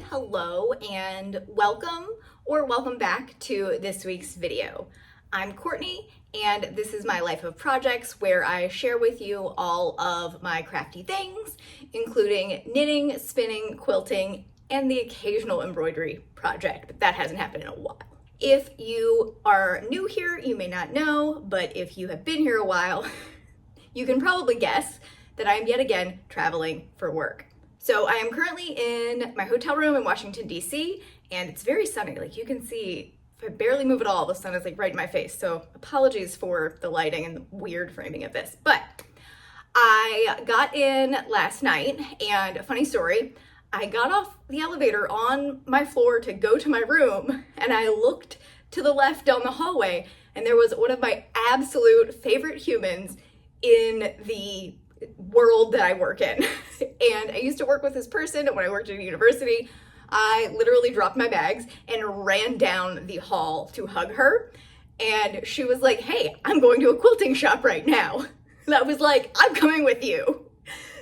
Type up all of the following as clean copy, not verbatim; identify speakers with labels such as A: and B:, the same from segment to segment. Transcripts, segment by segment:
A: hello, and welcome or welcome back to this week's video. I'm Courtney, and this is my life of projects where I share with you all of my crafty things, including knitting, spinning, quilting, and the occasional embroidery project, but that hasn't happened in a while. If you are new here, you may not know, but if you have been here a while, you can probably guess that I am yet again traveling for work. So I am currently in my hotel room in Washington, D.C., and it's very sunny. Like, you can see, if I barely move at all, the sun is like right in my face. So apologies for the lighting and the weird framing of this. But I got in last night, and a funny story, I got off the elevator on my floor to go to my room, and I looked to the left down the hallway, and there was one of my absolute favorite humans in the world that I work in. And I used to work with this person when I worked at a university. I literally dropped my bags and ran down the hall to hug her. And she was like, "Hey, I'm going to a quilting shop right now." And I was like, "I'm coming with you."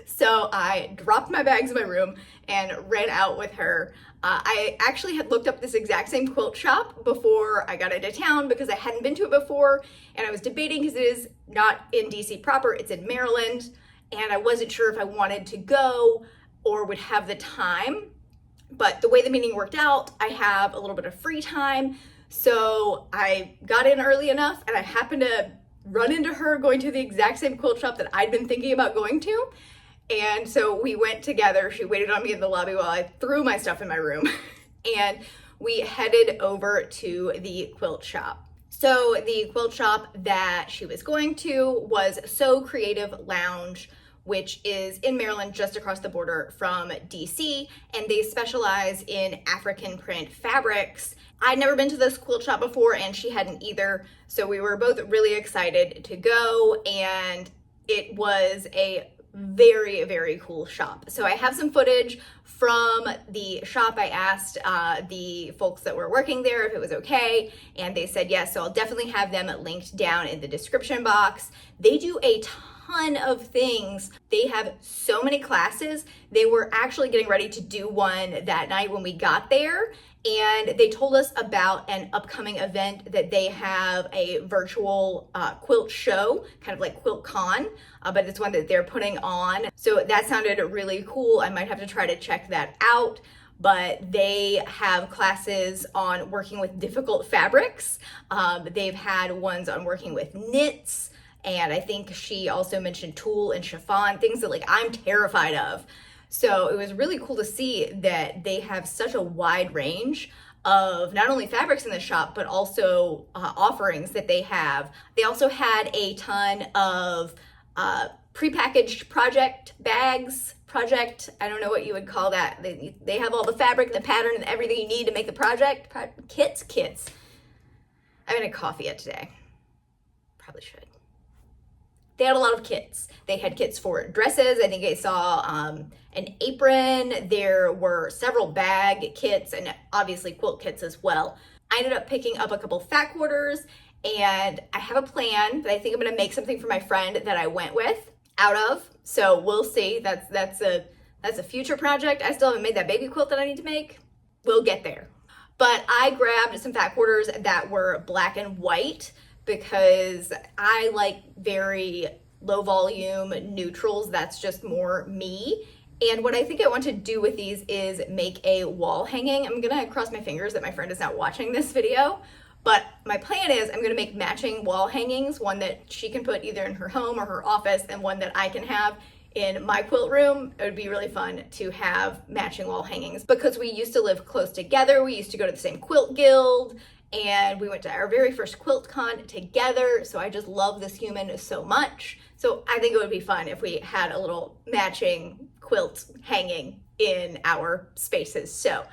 A: So I dropped my bags in my room and ran out with her. I actually had looked up this exact same quilt shop before I got into town because I hadn't been to it before, and I was debating because it is not in DC proper, it's in Maryland, and I wasn't sure if I wanted to go or would have the time. But the way the meeting worked out, I have a little bit of free time, so I got in early enough, and I happened to run into her going to the exact same quilt shop that I'd been thinking about going to. And so we went together. She waited on me in the lobby while I threw my stuff in my room, and we headed over to the quilt shop. So the quilt shop that she was going to was So Creative Lounge, which is in Maryland, just across the border from DC, and they specialize in African print fabrics. I'd never been to this quilt shop before, and she hadn't either, so we were both really excited to go, and it was a very, very cool shop. So I have some footage from the shop. I asked the folks that were working there if it was okay, and they said yes, so I'll definitely have them linked down in the description box. They do a ton of things. They have so many classes. They were actually getting ready to do one that night when we got there, and they told us about an upcoming event that they have, a virtual quilt show, kind of like Quilt Con, but it's one that they're putting on. So that sounded really cool. I might have to try to check that out. But they have classes on working with difficult fabrics. They've had ones on working with knits, and I think she also mentioned tulle and chiffon, things that like I'm terrified of. So it was really cool to see that they have such a wide range of not only fabrics in the shop, but also offerings that they have. They also had a ton of prepackaged project bags, I don't know what you would call that. They have all the fabric, the pattern, and everything you need to make the project. Kits. I'm gonna coffee it today. Probably should. They had a lot of kits. They had kits for dresses. I think I saw an apron. There were several bag kits and obviously quilt kits as well. I ended up picking up a couple fat quarters, and I have a plan that I think I'm gonna make something for my friend that I went with out of. So we'll see. That's a future project. I still haven't made that baby quilt that I need to make. We'll get there. But I grabbed some fat quarters that were black and white because I like very low volume neutrals. That's just more me. And what I think I want to do with these is make a wall hanging. I'm gonna cross my fingers that my friend is not watching this video, but my plan is I'm gonna make matching wall hangings, one that she can put either in her home or her office, and one that I can have in my quilt room. It would be really fun to have matching wall hangings because we used to live close together. We used to go to the same quilt guild, and we went to our very first quilt con together. So I just love this human so much. So I think it would be fun if we had a little matching quilt hanging in our spaces. So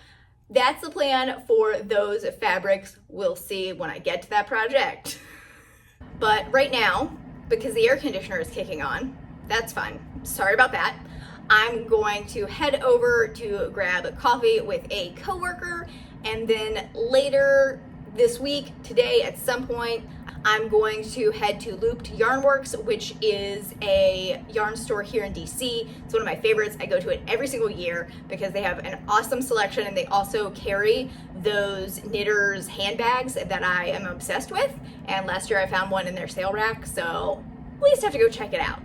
A: that's the plan for those fabrics. We'll see when I get to that project. But right now, because the air conditioner is kicking on, that's fine. Sorry about that. I'm going to head over to grab a coffee with a coworker, and then later this week, today at some point, I'm going to head to Looped Yarn Works, which is a yarn store here in DC. It's one of my favorites. I go to it every single year because they have an awesome selection, and they also carry those knitters handbags that I am obsessed with. And last year I found one in their sale rack, so at least have to go check it out.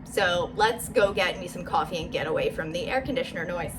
A: So let's go get me some coffee and get away from the air conditioner noise.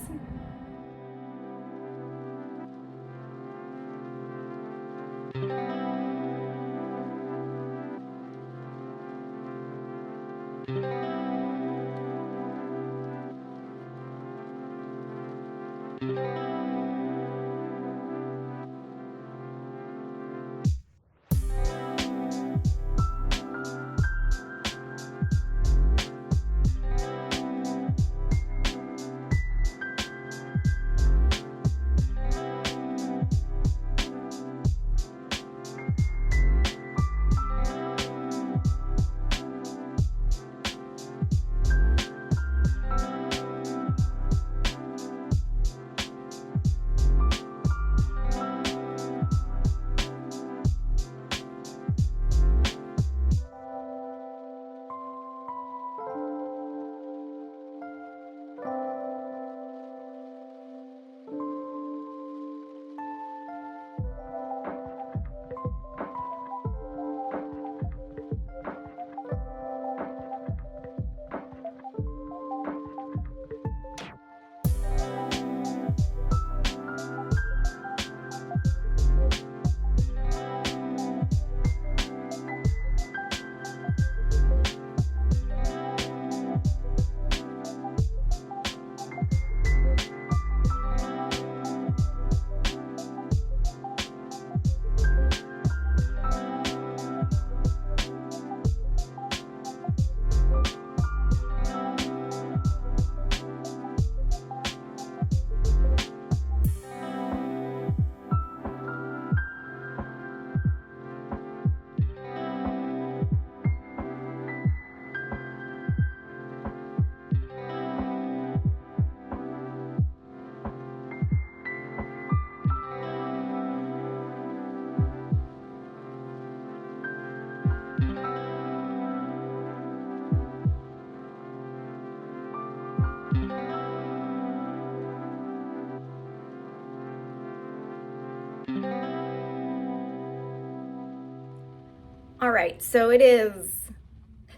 A: All right, so it is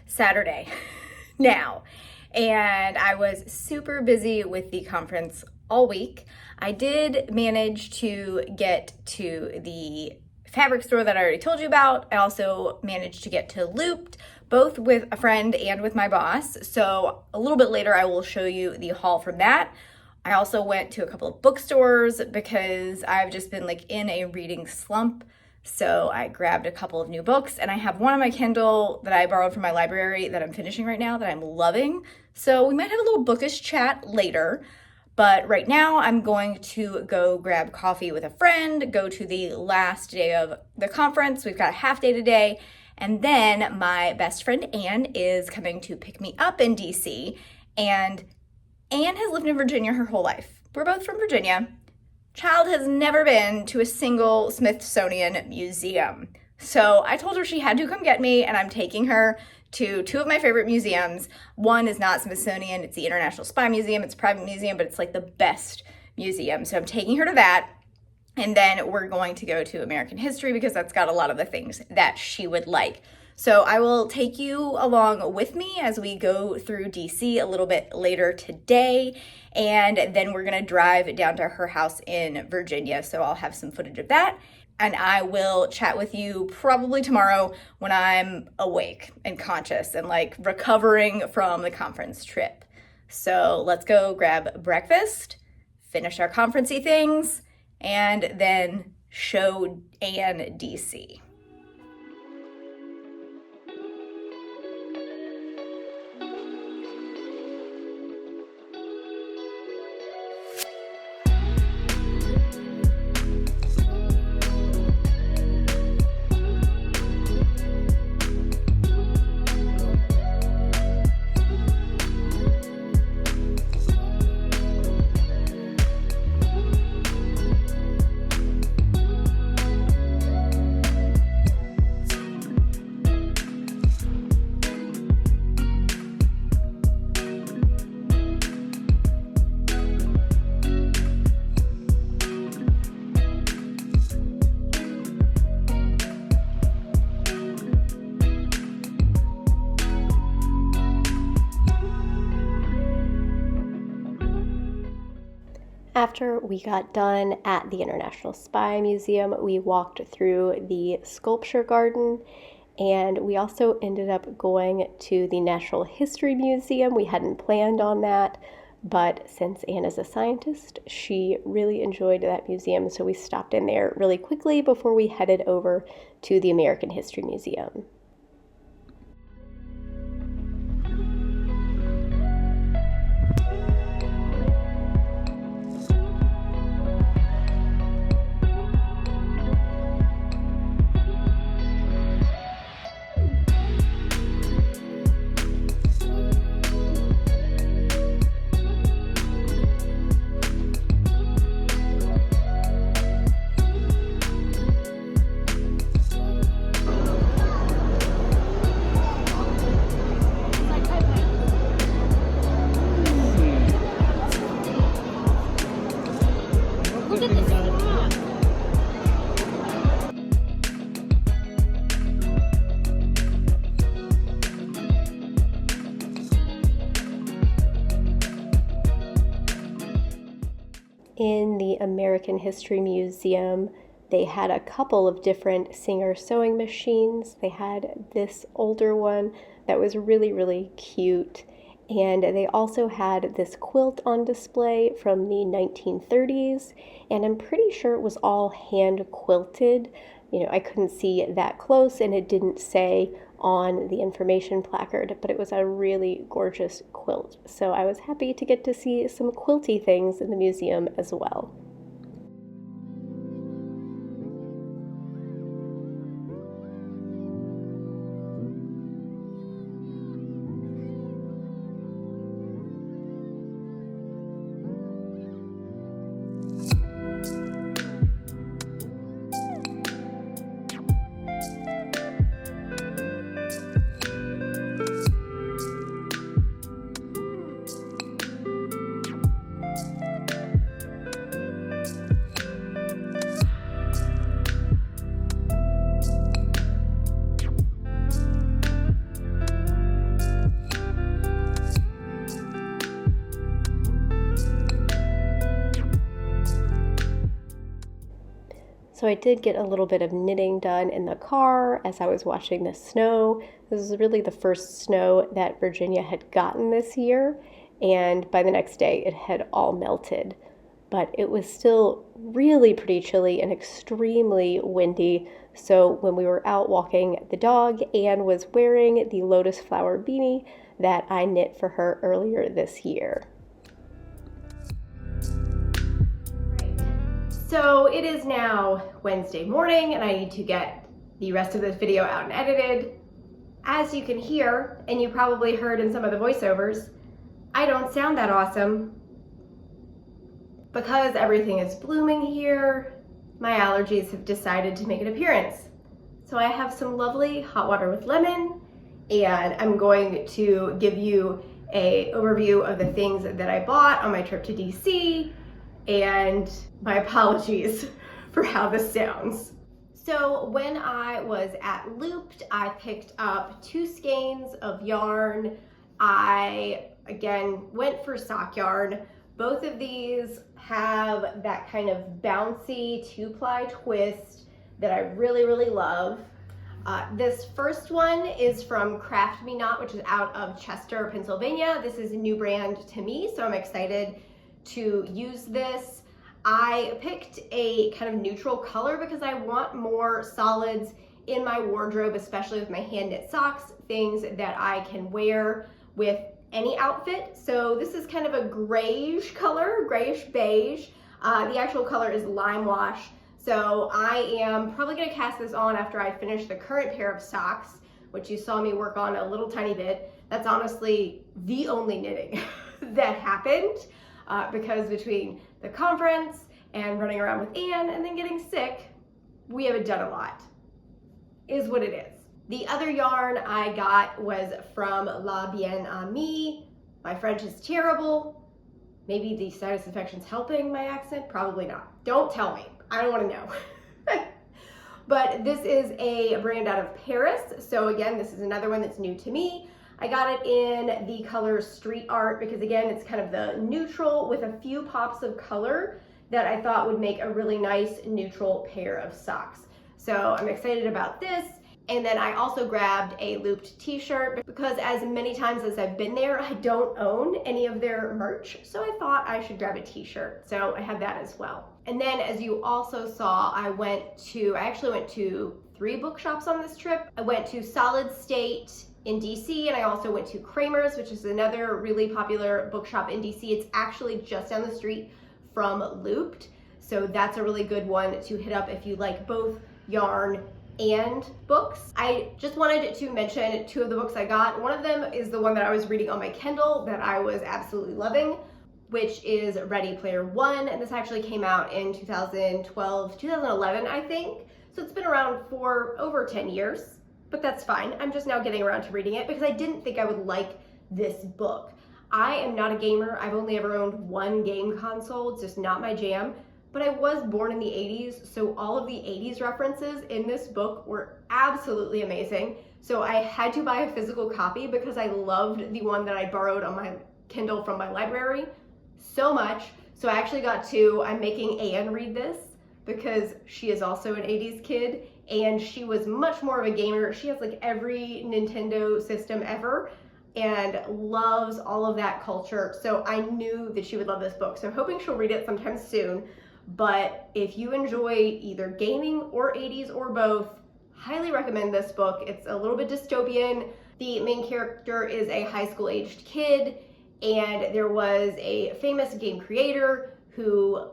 A: Saturday now, and I was super busy with the conference all week. I did manage to get to the fabric store that I already told you about. I also managed to get to Looped, both with a friend and with my boss. So a little bit later, I will show you the haul from that. I also went to a couple of bookstores because I've just been like in a reading slump. So I grabbed a couple of new books, and I have one on my Kindle that I borrowed from my library that I'm finishing right now that I'm loving. So we might have a little bookish chat later, but right now I'm going to go grab coffee with a friend, go to the last day of the conference. We've got a half day today, and then my best friend Anne is coming to pick me up in DC, and Anne has lived in Virginia her whole life. We're both from Virginia. Child has never been to a single Smithsonian museum. So I told her she had to come get me, and I'm taking her to two of my favorite museums. One is not Smithsonian, it's the International Spy Museum. It's a private museum, but it's like the best museum. So I'm taking her to that, and then we're going to go to American history because that's got a lot of the things that she would like. So I will take you along with me as we go through DC a little bit later today, and then we're gonna drive down to her house in Virginia. So I'll have some footage of that, and I will chat with you probably tomorrow when I'm awake and conscious and like recovering from the conference trip. So let's go grab breakfast, finish our conference-y things, and then show Anne DC.
B: After we got done at the International Spy Museum, we walked through the sculpture garden, and we also ended up going to the Natural History Museum. We hadn't planned on that, but since Anna's a scientist, she really enjoyed that museum, so we stopped in there really quickly before we headed over to the American History Museum. In the American History Museum, they had a couple of different Singer sewing machines. They had this older one that was really, really cute. And they also had this quilt on display from the 1930s. And I'm pretty sure it was all hand quilted. You know, I couldn't see that close and it didn't say on the information placard, but it was a really gorgeous quilt. So I was happy to get to see some quilty things in the museum as well. So I did get a little bit of knitting done in the car as I was watching the snow. This is really the first snow that Virginia had gotten this year, and by the next day it had all melted. But it was still really pretty chilly and extremely windy, so when we were out walking the dog, Anne was wearing the lotus flower beanie that I knit for her earlier this year. So it is now Wednesday morning and I need to get the rest of this video out and edited. As you can hear, and you probably heard in some of the voiceovers, I don't sound that awesome. Because everything is blooming here, my allergies have decided to make an appearance. So I have some lovely hot water with lemon, and I'm going to give you an overview of the things that I bought on my trip to DC, and my apologies for how this sounds. So when I was at Looped, I picked up 2 skeins of yarn. I, again, went for sock yarn. Both of these have that kind of bouncy 2-ply twist that I really, really love. This first one is from Crafty, which is out of Chester, Pennsylvania. This is a new brand to me, so I'm excited to use this. I picked a kind of neutral color because I want more solids in my wardrobe, especially with my hand knit socks, things that I can wear with any outfit. So this is kind of a grayish color, grayish beige. The actual color is lime wash. So I am probably gonna cast this on after I finish the current pair of socks, which you saw me work on a little tiny bit. That's honestly the only knitting that happened. Because between the conference and running around with Anne and then getting sick, we haven't done a lot, is what it is. The other yarn I got was from La Bien Amie. My French is terrible. Maybe the sinus infection's helping my accent, probably not. Don't tell me, I don't wanna know. But this is a brand out of Paris. So again, this is another one that's new to me. I got it in the color Street Art because again, it's kind of the neutral with a few pops of color that I thought would make a really nice neutral pair of socks. So I'm excited about this. And then I also grabbed a looped t-shirt because as many times as I've been there, I don't own any of their merch. So I thought I should grab a t-shirt. So I have that as well. And then as you also saw, I actually went to 3 bookshops on this trip. I went to Solid State in DC, and I also went to Kramer's, which is another really popular bookshop in DC. It's actually just down the street from Looped. So that's a really good one to hit up if you like both yarn and books. I just wanted to mention 2 of the books I got. One of them is the one that I was reading on my Kindle that I was absolutely loving, which is Ready Player One. And this actually came out in 2012, 2011, I think. So it's been around for over 10 years, but that's fine. I'm just now getting around to reading it because I didn't think I would like this book. I am not a gamer. I've only ever owned 1 game console. It's just not my jam. But I was born in the 80s, so all of the 80s references in this book were absolutely amazing. So I had to buy a physical copy because I loved the one that I borrowed on my Kindle from my library so much. So I actually got 2. I'm making Anne read this because she is also an 80s kid and she was much more of a gamer. She has like every Nintendo system ever and loves all of that culture. So I knew that she would love this book. So I'm hoping she'll read it sometime soon. But if you enjoy either gaming or 80s or both, highly recommend this book. It's a little bit dystopian. The main character is a high school aged kid, and there was a famous game creator who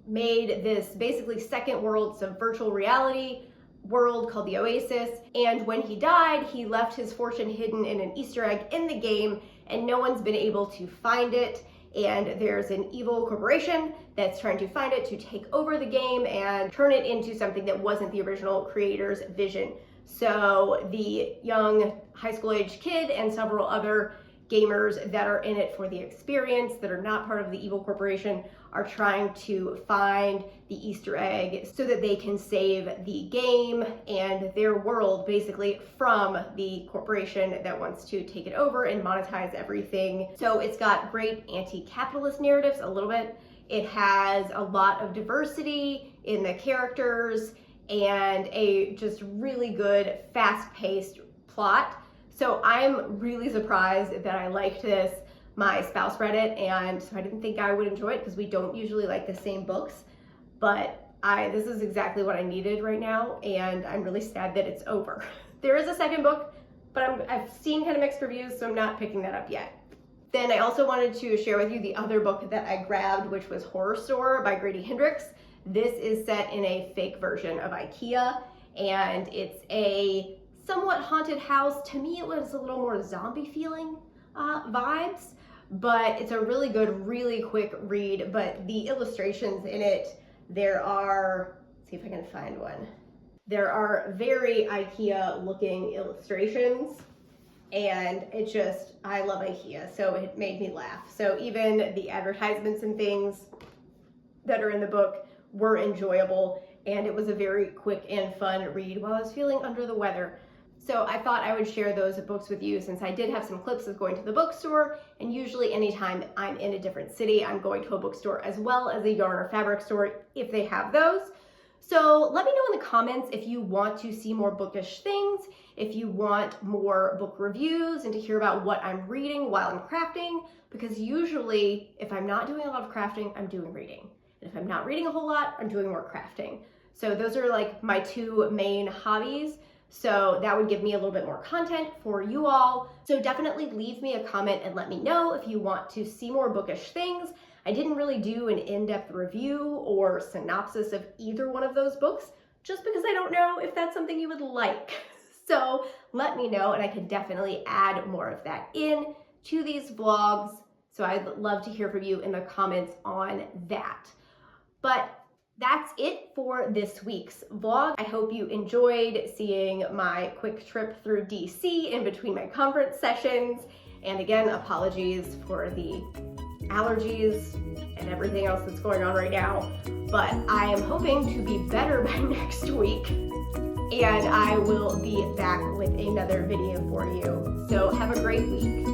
B: made this basically second world, some virtual reality world called the Oasis. And when he died, he left his fortune hidden in an Easter egg in the game, and no one's been able to find it. And there's an evil corporation that's trying to find it to take over the game and turn it into something that wasn't the original creator's vision. So the young high school age kid and several other gamers that are in it for the experience, that are not part of the evil corporation, are trying to find the Easter egg so that they can save the game and their world basically from the corporation that wants to take it over and monetize everything. So it's got great anti-capitalist narratives a little bit. It has a lot of diversity in the characters and a just really good fast-paced plot. So I'm really surprised that I liked this. My spouse read it, and so I didn't think I would enjoy it because we don't usually like the same books, but this is exactly what I needed right now, and I'm really sad that it's over. There is a second book, but I've seen kind of mixed reviews, so I'm not picking that up yet. Then I also wanted to share with you the other book that I grabbed, which was Horror Store by Grady Hendrix. This is set in a fake version of IKEA, and it's a somewhat haunted house. To me, it was a little more zombie feeling vibes, but it's a really good, really quick read. But the illustrations in it, let's see if I can find one. There are very IKEA looking illustrations, and I love IKEA, so it made me laugh. So even the advertisements and things that are in the book were enjoyable, and it was a very quick and fun read while I was feeling under the weather. So I thought I would share those books with you since I did have some clips of going to the bookstore, and usually anytime I'm in a different city, I'm going to a bookstore as well as a yarn or fabric store if they have those. So let me know in the comments if you want to see more bookish things, if you want more book reviews and to hear about what I'm reading while I'm crafting, because usually if I'm not doing a lot of crafting, I'm doing reading. And if I'm not reading a whole lot, I'm doing more crafting. So those are like my 2 main hobbies. So that would give me a little bit more content for you all. So definitely leave me a comment and let me know if you want to see more bookish things. I didn't really do an in-depth review or synopsis of either one of those books, just because I don't know if that's something you would like. So let me know, and I could definitely add more of that in to these vlogs. So I'd love to hear from you in the comments on that. But that's it for this week's vlog. I hope you enjoyed seeing my quick trip through DC in between my conference sessions. And again, apologies for the allergies and everything else that's going on right now. But I am hoping to be better by next week, and I will be back with another video for you. So have a great week.